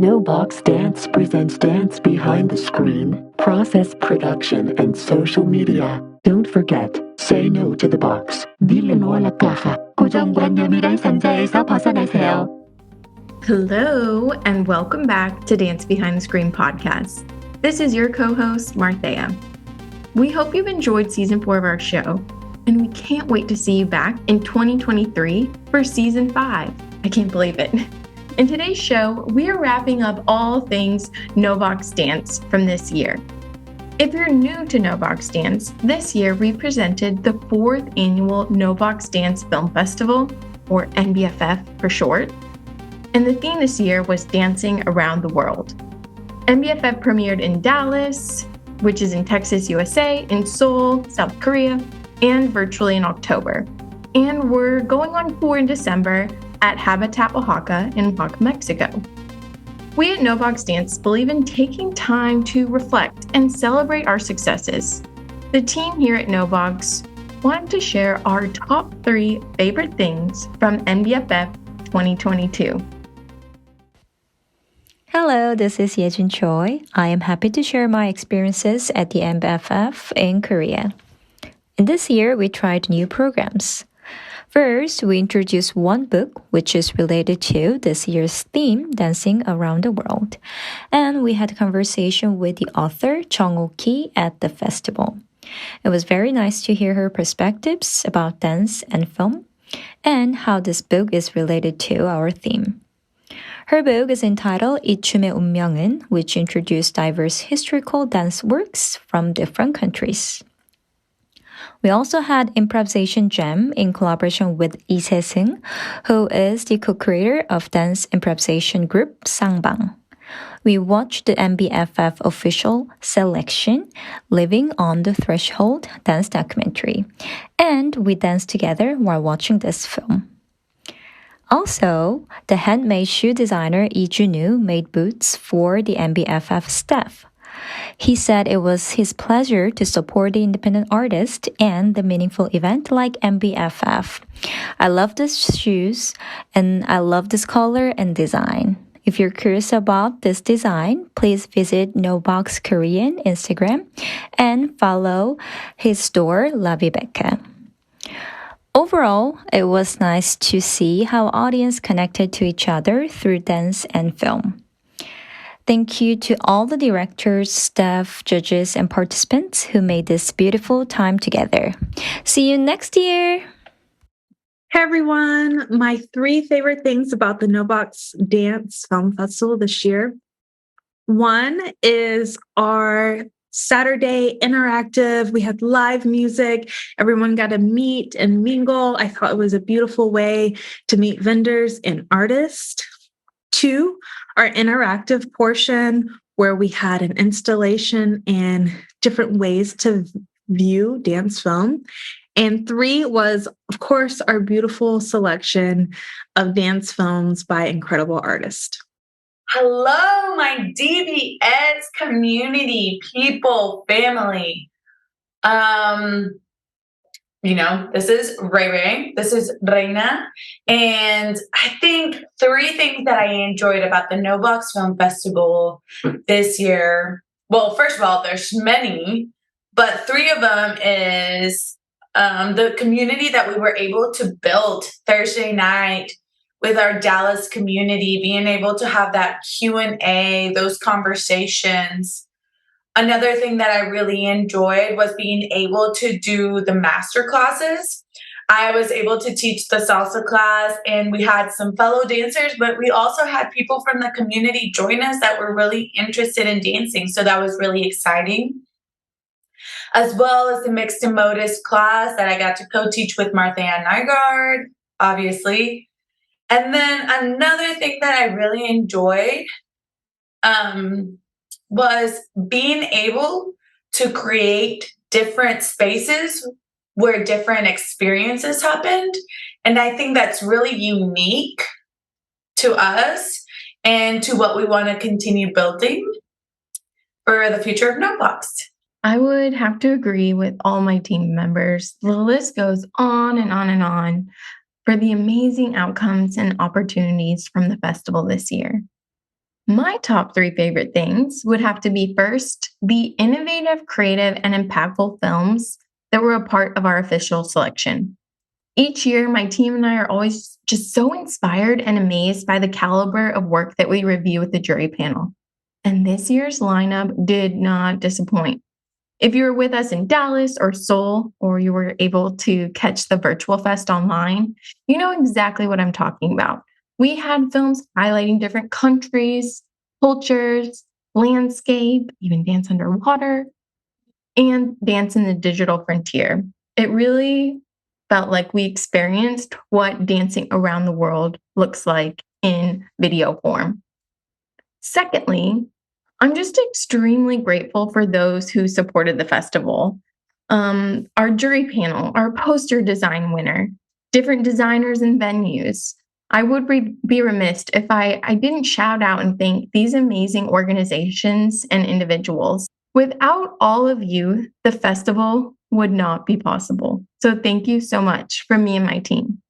kNOwBOX Dance presents Dance Behind the Screen, process production, and social media. Don't forget, say no to the box. Dile no a la caja. 고정관념이란 상자에서 벗어나세요. Hello, and welcome back to Dance Behind the Screen podcast. This is your co-host, Marthea. We hope you've enjoyed season 4 of our show, and we can't wait to see you back in 2023 for season 5. I can't believe it. In today's show, we are wrapping up all things kNOwBOX Dance from this year. If you're new to kNOwBOX Dance, this year we presented the 4th annual kNOwBOX Dance Film Festival, or NBFF for short, and the theme this year was Dancing Around the World. NBFF premiered in Dallas, which is in Texas, USA, in Seoul, South Korea, and virtually in October. And we're going on tour in December at Habitat Oaxaca in Oaxaca, Mexico. We at kNOwBOX Dance believe in taking time to reflect and celebrate our successes. The team here at kNOwBOX wanted to share our top 3 favorite things from NBFF 2022. Hello, this is Yejun Choi. I am happy to share my experiences at the NBFF in Korea. In this year, we tried new programs. First, we introduced one book, which is related to this year's theme, Dancing Around the World. And we had a conversation with the author, Chung Oh-ki, at the festival. It was very nice to hear her perspectives about dance and film, and how this book is related to our theme. Her book is entitled 이 춤의 운명은, which introduced diverse historical dance works from different countries. We also had Improvisation Jam in collaboration with Lee Se-seung, who is the co-creator of dance improvisation group Sangbang. We watched the NBFF official selection, Living on the Threshold dance documentary, and we danced together while watching this film. Also, the handmade shoe designer Lee Junwoo made boots for the NBFF staff. He said it was his pleasure to support the independent artist and the meaningful event like NBFF. I love these shoes and I love this color and design. If you're curious about this design, please visit kNOwBOX Korean Instagram and follow his store, La Vibeke. Overall, it was nice to see how audience connected to each other through dance and film. Thank you to all the directors, staff, judges, and participants who made this beautiful time together. See you next year! Hey everyone! My 3 favorite things about the kNOwBOX Dance Film Festival this year. One is our Saturday interactive. We had live music. Everyone got to meet and mingle. I thought it was a beautiful way to meet vendors and artists. 2, our interactive portion where we had an installation and different ways to view dance film. And 3 was, of course, our beautiful selection of dance films by incredible artists. Hello, my DBS community, people, family. This is Ray Ray. This is Reina. And I think 3 things that I enjoyed about the kNOwBOX Film Festival this year. Well, first of all, there's many, but 3 of them is the community that we were able to build Thursday night with our Dallas community, being able to have that Q&A, those conversations. Another thing that I really enjoyed was being able to do the master classes. I was able to teach the salsa class, and we had some fellow dancers, but we also had people from the community join us that were really interested in dancing. So that was really exciting. As well as the mixed and modus class that I got to co-teach with Marthea Nygaard, obviously. And then another thing that I really enjoyed was being able to create different spaces where different experiences happened. And I think that's really unique to us and to what we want to continue building for the future of kNOwBOX. I would have to agree with all my team members. The list goes on and on and on for the amazing outcomes and opportunities from the festival this year. My top 3 favorite things would have to be first, the innovative, creative, and impactful films that were a part of our official selection. Each year, my team and I are always just so inspired and amazed by the caliber of work that we review with the jury panel. And this year's lineup did not disappoint. If you were with us in Dallas or Seoul, or you were able to catch the virtual fest online, you know exactly what I'm talking about. We had films highlighting different countries, cultures, landscape, even dance underwater, and dance in the digital frontier. It really felt like we experienced what dancing around the world looks like in video form. Secondly, I'm just extremely grateful for those who supported the festival. Our jury panel, our poster design winner, different designers and venues. I would be remiss if I didn't shout out and thank these amazing organizations and individuals. Without all of you, the festival would not be possible. So thank you so much from me and my team.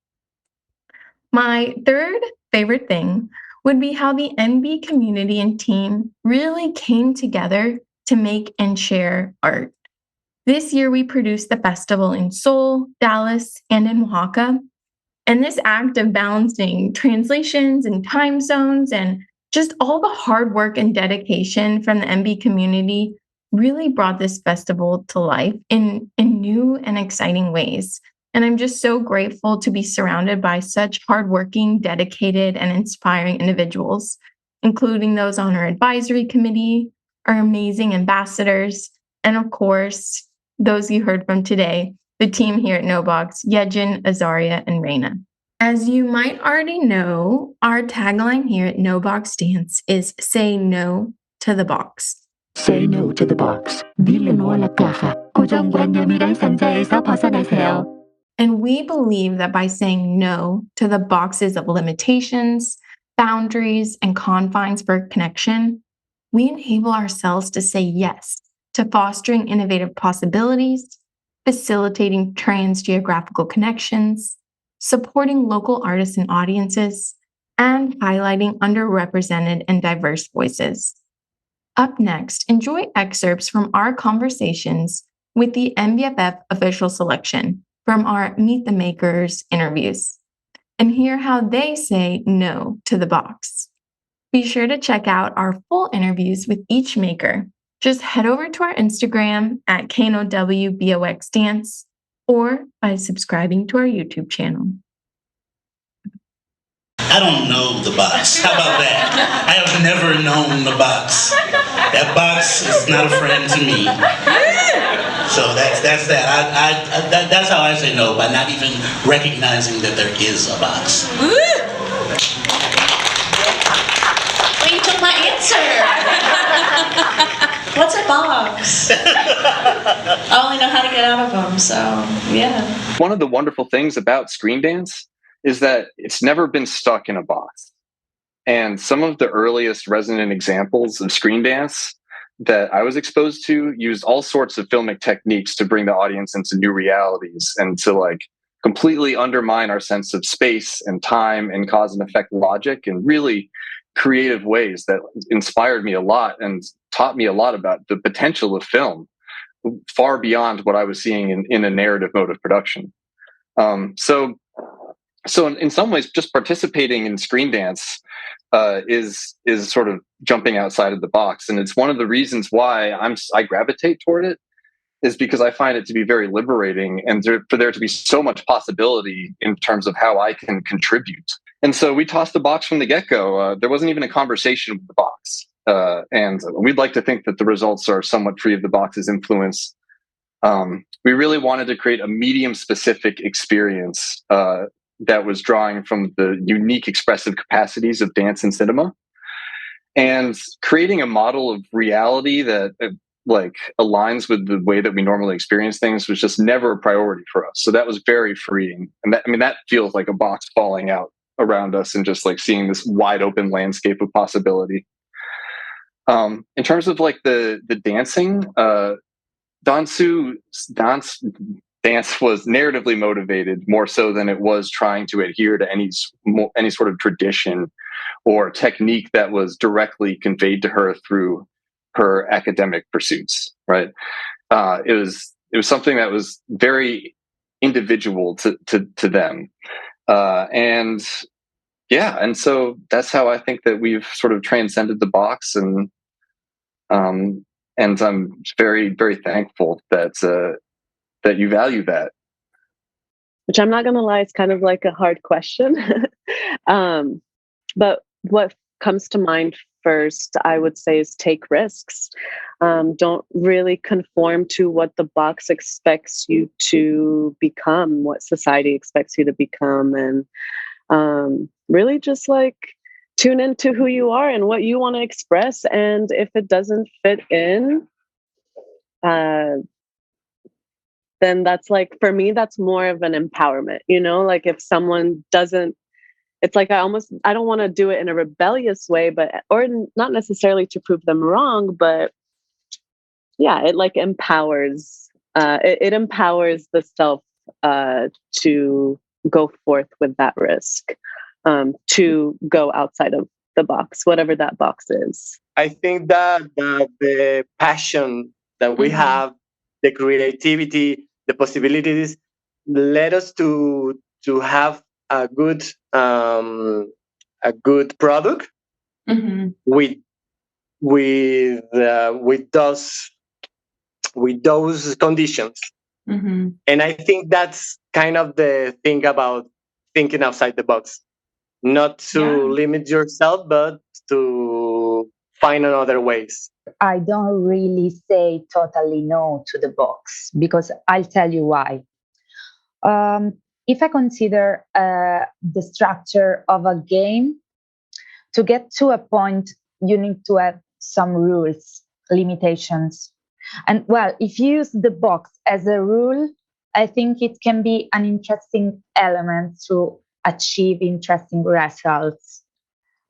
My third favorite thing would be how the NB community and team really came together to make and share art. This year, we produced the festival in Seoul, Dallas, and in Oaxaca. And this act of balancing translations and time zones and just all the hard work and dedication from the NB community really brought this festival to life in new and exciting ways. And I'm just so grateful to be surrounded by such hardworking, dedicated, and inspiring individuals, including those on our advisory committee, our amazing ambassadors, and of course, those you heard from today, the team here at kNOwBOX, Yejin, Azaria, and Reina. As you might already know, our tagline here at kNOwBOX Dance is Say No to the Box. Say no to the box. Dile no a la caja. 고정관념 이란 상자에서 벗어나세요. And we believe that by saying no to the boxes of limitations, boundaries, and confines for connection, we enable ourselves to say yes to fostering innovative possibilities, facilitating trans-geographical connections, supporting local artists and audiences, and highlighting underrepresented and diverse voices. Up next, enjoy excerpts from our conversations with the NBFF official selection from our Meet the Makers interviews, and hear how they say no to the box. Be sure to check out our full interviews with each maker. Just head over to our Instagram at kNOwBOX Dance or by subscribing to our YouTube channel. I don't know the box. How about that? I have never known the box. That box is not a friend to me. So that's that. That's how I say no, by not even recognizing that there is a box. Well, you took my answer. What's a box? I only know how to get out of them, so yeah. One of the wonderful things about screen dance is that it's never been stuck in a box. And some of the earliest resonant examples of screen dance that I was exposed to used all sorts of filmic techniques to bring the audience into new realities and to like completely undermine our sense of space and time and cause and effect logic in really creative ways that inspired me a lot and taught me a lot about the potential of film far beyond what I was seeing in a narrative mode of production. So in some ways, just participating in screen dance is sort of jumping outside of the box, and it's one of the reasons why I gravitate toward it, is because I find it to be very liberating, and for there to be so much possibility in terms of how I can contribute. And so we tossed the box from the get-go. There wasn't even a conversation with the box, and we'd like to think that the results are somewhat free of the box's influence. We really wanted to create a medium-specific experience that was drawing from the unique expressive capacities of dance and cinema, and creating a model of reality that like aligns with the way that we normally experience things was just never a priority for us. So that was very freeing. And that feels like a box falling out around us and just like seeing this wide open landscape of possibility. In terms of like the dancing, Dansu dance dance was narratively motivated more so than it was trying to adhere to any sort of tradition or technique that was directly conveyed to her through her academic pursuits. Right? It was something that was very individual to them, and so that's how I think that we've sort of transcended the box, and I'm very, very thankful that you value that. Which I'm not going to lie, it's kind of like a hard question. But what comes to mind first, I would say, is take risks. Don't really conform to what the box expects you to become, what society expects you to become. And really just like tune into who you are and what you want to express. And if it doesn't fit in, then that's like, for me, that's more of an empowerment, like if someone doesn't, it's like, I don't want to do it in a rebellious way, or not necessarily to prove them wrong, but yeah, it like empowers, it empowers the self, to go forth with that risk, to go outside of the box, whatever that box is. I think that the passion that we have, the creativity, the possibilities, led us to have a good product with those conditions. And I think that's kind of the thing about thinking outside the box, not to limit yourself, but to find another ways. I don't really say totally no to the box, because I'll tell you why. If I consider the structure of a game, to get to a point, you need to have some rules, limitations. And well, if you use the box as a rule, I think it can be an interesting element to achieve interesting results.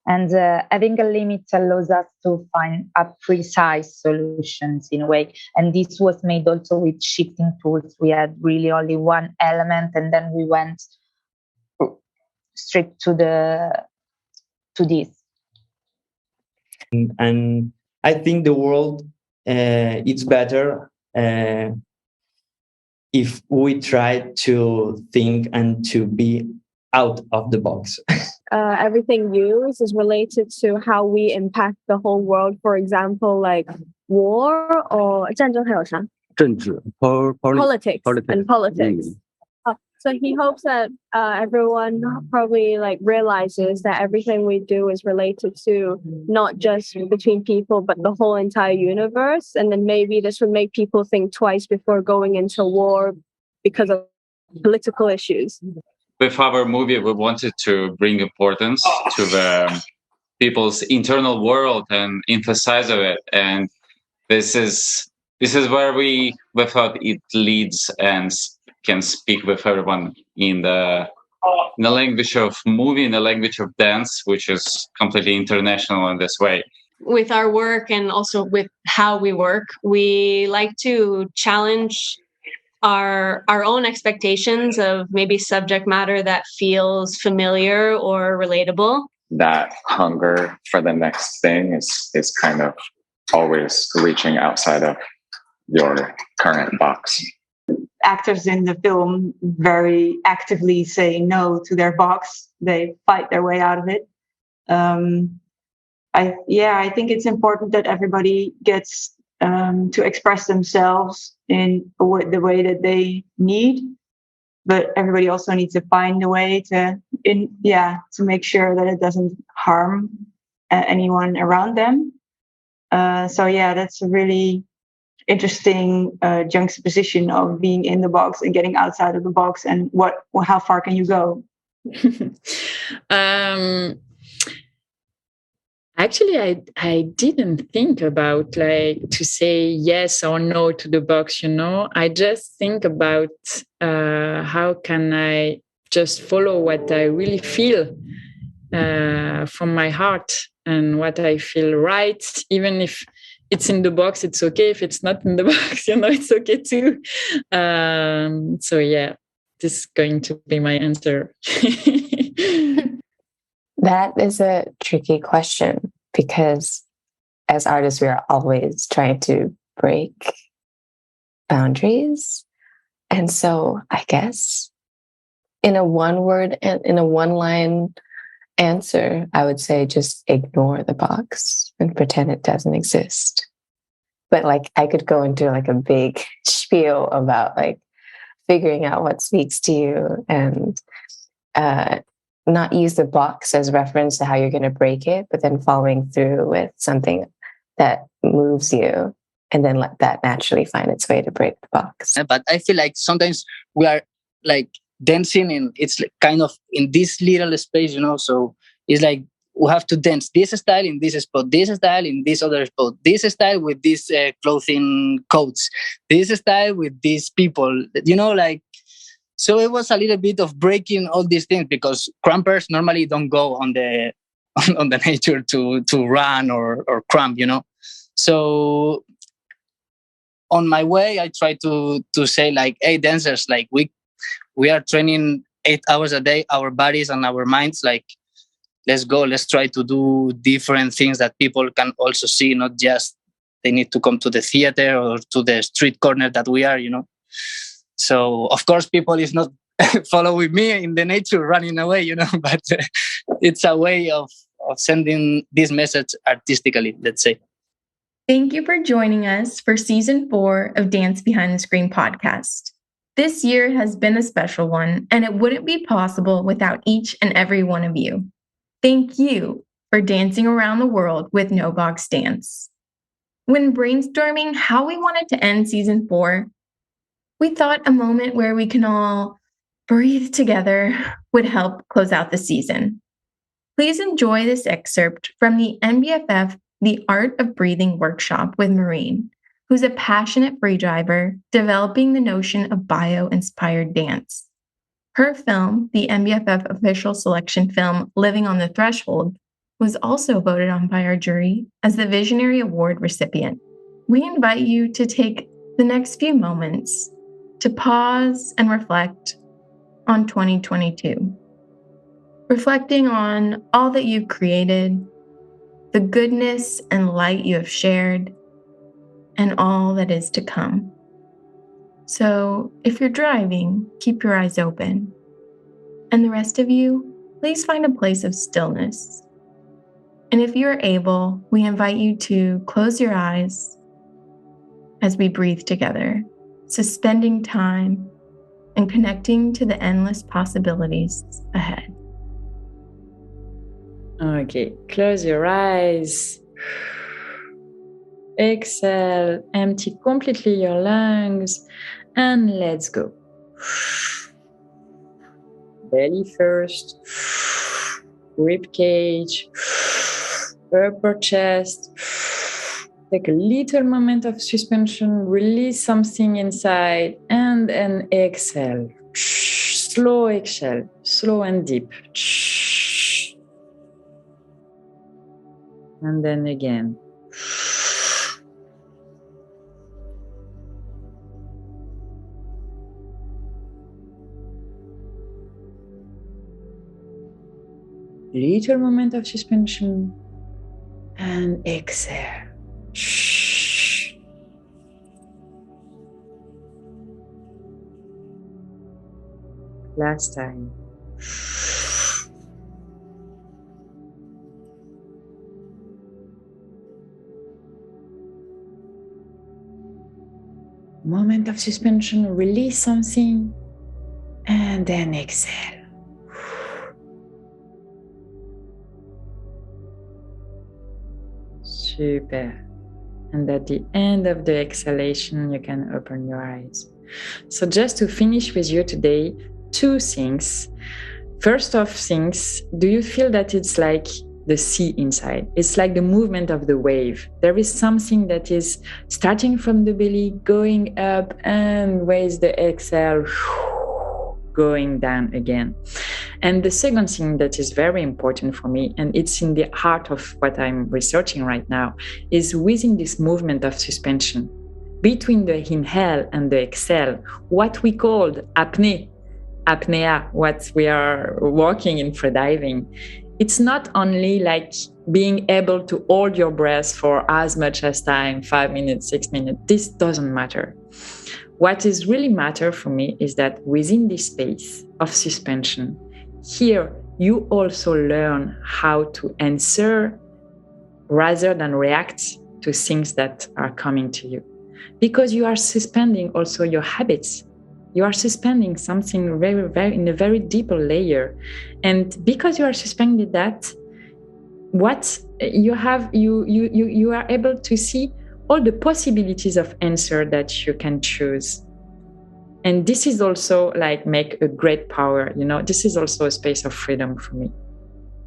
And having a limit allows us to find a precise solutions in a way. And this was made also with shifting tools. We had really only one element, and then we went straight to this. And I think the world it's better if we try to think and to be out of the box. Everything used is related to how we impact the whole world. For example, like war or 战争还有啥？政治 politics and politics. So he hopes that everyone probably like realizes that everything we do is related to not just between people, but the whole entire universe. And then maybe this would make people think twice before going into war because of political issues. With our movie, we wanted to bring importance to the people's internal world and emphasize of it. And this is where we thought it leads and can speak with everyone in the language of movie, in the language of dance, which is completely international in this way. With our work and also with how we work, we like to challenge our own expectations of maybe subject matter that feels familiar or relatable. That hunger for the next thing is kind of always reaching outside of your current box. Actors in the film very actively say no to their box. They fight their way out of it. I think it's important that everybody gets to express themselves in the way that they need, but everybody also needs to find a way to make sure that it doesn't harm anyone around them. That's a really interesting juxtaposition of being in the box and getting outside of the box, and how far can you go? Actually, I didn't think about like to say yes or no to the box, I just think about how can I just follow what I really feel from my heart and what I feel right, even if it's in the box, it's okay. If it's not in the box, it's okay too. So yeah, this is going to be my answer. That is a tricky question because as artists, we are always trying to break boundaries. And so I guess in a one-word and in a one-line answer, I would say just ignore the box and pretend it doesn't exist. But like I could go into like a big spiel about like figuring out what speaks to you and not use the box as reference to how you're going to break it, but then following through with something that moves you and then let that naturally find its way to break the box. But I feel like sometimes we are like dancing and it's like kind of in this little space, so it's like we have to dance this style in this spot, this style in this other spot, this style with these clothing coats, this style with these people, like. So it was a little bit of breaking all these things because crampers normally don't go on the on the nature to run or cramp, So on my way, I try to say like, hey, dancers, like we are training 8 hours a day, our bodies and our minds. Like, let's go, let's try to do different things that people can also see, not just they need to come to the theater or to the street corner that we are, So, of course, people is not following me in the nature, running away, but it's a way of sending this message artistically, let's say. Thank you for joining us for Season 4 of Dance Behind the Screen podcast. This year has been a special one, and it wouldn't be possible without each and every one of you. Thank you for dancing around the world with kNOwBOX Dance. When brainstorming how we wanted to end Season 4, we thought a moment where we can all breathe together would help close out the season. Please enjoy this excerpt from the NBFF The Art of Breathing workshop with Marine, who's a passionate freediver developing the notion of bio-inspired dance. Her film, the NBFF official selection film Living on the Threshold, was also voted on by our jury as the Visionary Award recipient. We invite you to take the next few moments to pause and reflect on 2022. Reflecting on all that you've created, the goodness and light you have shared, and all that is to come. So if you're driving, keep your eyes open. And the rest of you, please find a place of stillness. And if you're able, we invite you to close your eyes as we breathe together, suspending time and connecting to the endless possibilities ahead. Okay, close your eyes. Exhale, empty completely your lungs, and let's go. Belly first, rib cage, upper chest. Take a little moment of suspension, release something inside, and then exhale. Slow exhale, slow and deep. And then again. Little moment of suspension and exhale. Last time. Moment of suspension, release something, and then exhale. Super. And at the end of the exhalation, you can open your eyes. So just to finish with you today, 2 things. First of things, do you feel that it's like the sea inside? It's like the movement of the wave. There is something that is starting from the belly, going up, and with the exhale, going down again. And the second thing that is very important for me, and it's in the heart of what I'm researching right now, is within this movement of suspension, between the inhale and the exhale, what we called apnea, what we are working in freediving. It's not only like being able to hold your breath for as much as time, 5 minutes, 6 minutes. This doesn't matter. What is really matter for me is that within this space of suspension, here you also learn how to answer rather than react to things that are coming to you. Because you are suspending also your habits. You are suspending something very, very in a very deeper layer. And because you are suspending that, what you have, you are able to see all the possibilities of answer that you can choose. And this is also like make a great power, this is also a space of freedom for me.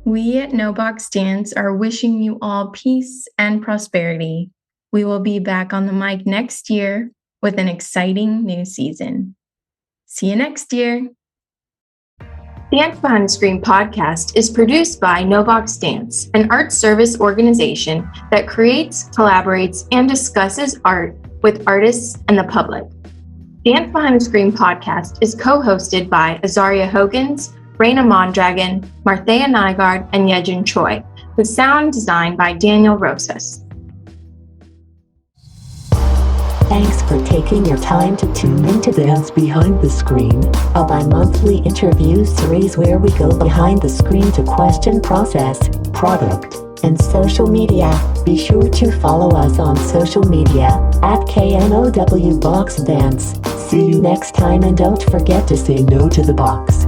We at kNOwBOX Dance are wishing you all peace and prosperity. We will be back on the mic next year with an exciting new season. See you next year. Dance Behind the Screen podcast is produced by kNOwBOX Dance, an art service organization that creates, collaborates, and discusses art with artists and the public. Dance Behind the Screen podcast is co-hosted by Azaria Hogans, Raina Mondragon, Marthea Nygaard, and Yejin Choi, with sound designed by Daniel Rosas. Thanks for taking your time to tune in to Dance Behind the Screen, a bi-monthly interview series where we go behind the screen to question process, product, and social media. Be sure to follow us on social media at kNOwBOX Dance. See you next time, and don't forget to say no to the box.